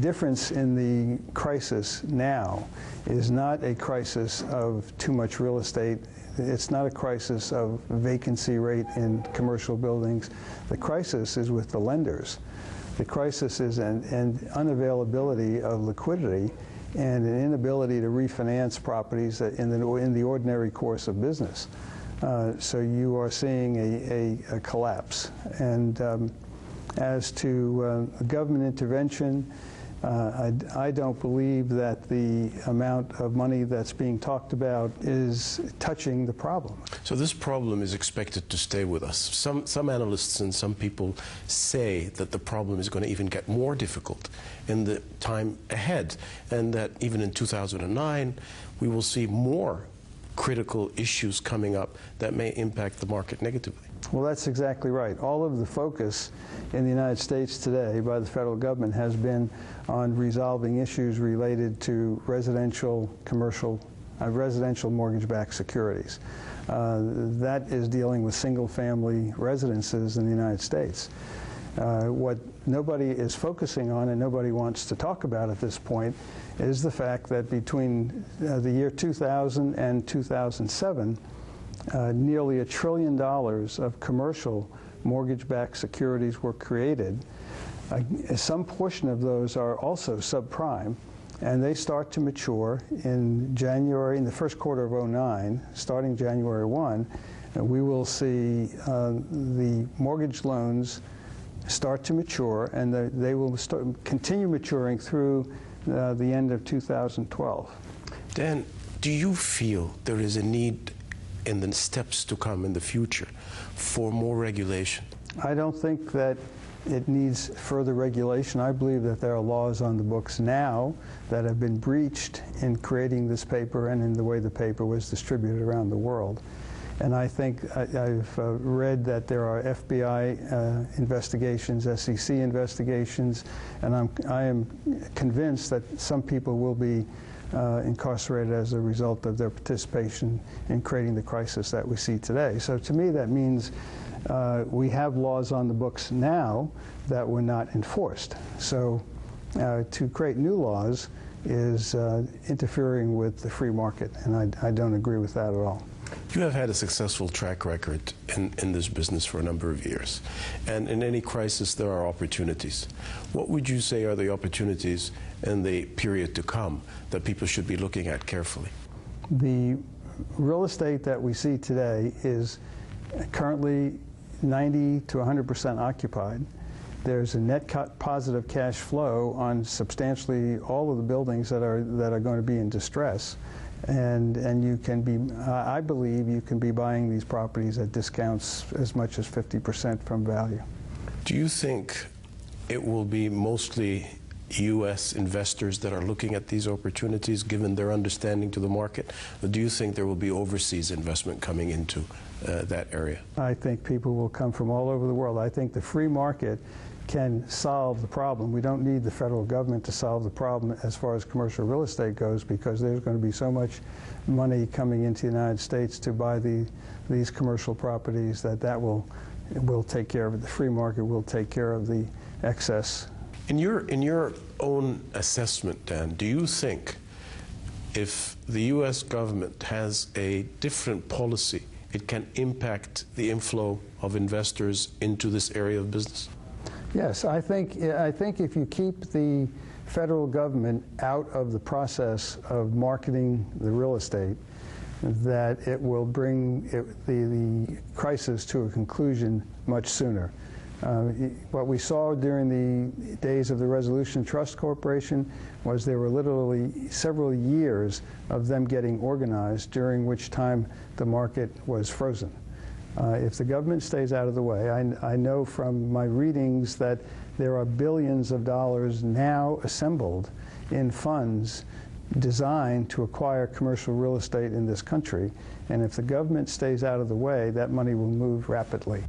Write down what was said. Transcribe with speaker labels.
Speaker 1: difference in the crisis now is not a crisis of too much real estate. It's not a crisis of vacancy rate in commercial buildings. The crisis is with the lenders. The crisis is an unavailability of liquidity and an inability to refinance properties in the ordinary course of business. So you are seeing a collapse. And as to government intervention, I don't believe that the amount of money that's being talked about is touching the problem.
Speaker 2: So this problem is expected to stay with us. Some analysts and some people say that the problem is going to even get more difficult in the time ahead, and that even in 2009 we will see more critical issues coming up that may impact the market negatively.
Speaker 1: Well, that's exactly right. All of the focus in the United States today by the federal government has been on resolving issues related to residential mortgage-backed securities. That is dealing with single-family residences in the United States. What nobody is focusing on and nobody wants to talk about at this point is the fact that between the year 2000 and 2007, nearly $1 trillion of commercial mortgage-backed securities were created. Some portion of those are also subprime, and they start to mature in the first quarter of 2009, starting January 1, and we will see the mortgage loans start to mature, and they will continue maturing through the end of 2012.
Speaker 2: Dan, do you feel there is a need in the steps to come in the future for more regulation?
Speaker 1: I don't think that it needs further regulation. I believe that there are laws on the books now that have been breached in creating this paper and in the way the paper was distributed around the world. And I think I've read that there are FBI investigations, SEC investigations, and I am convinced that some people will be incarcerated as a result of their participation in creating the crisis that we see today. So to me that means we have laws on the books now that were not enforced. So to create new laws is interfering with the free market, and I don't agree with that at all.
Speaker 2: You have had a successful track record in this business for a number of years, and in any crisis there are opportunities. What would you say are the opportunities in the period to come that people should be looking at carefully?
Speaker 1: The real estate that we see today is currently 90 to 100% occupied. There's a net positive cash flow on substantially all of the buildings that are going to be in distress. And you can be, I believe you can be buying these properties at discounts as much as 50% from value.
Speaker 2: Do you think it will be mostly U.S. investors that are looking at these opportunities given their understanding to the market? Or do you think there will be overseas investment coming into that area?
Speaker 1: I think people will come from all over the world. I think the free market can solve the problem. We don't need the federal government to solve the problem as far as commercial real estate goes, because there's going to be so much money coming into the United States to buy these commercial properties that will take care of it. The free market will take care of the excess.
Speaker 2: In your own assessment, Dan, do you think if the U.S. government has a different policy, it can impact the inflow of investors into this area of business?
Speaker 1: Yes, I think if you keep the federal government out of the process of marketing the real estate, that it will bring the crisis to a conclusion much sooner. What we saw during the days of the Resolution Trust Corporation was there were literally several years of them getting organized, during which time the market was frozen. If the government stays out of the way, I know from my readings that there are billions of dollars now assembled in funds designed to acquire commercial real estate in this country, and if the government stays out of the way, that money will move rapidly.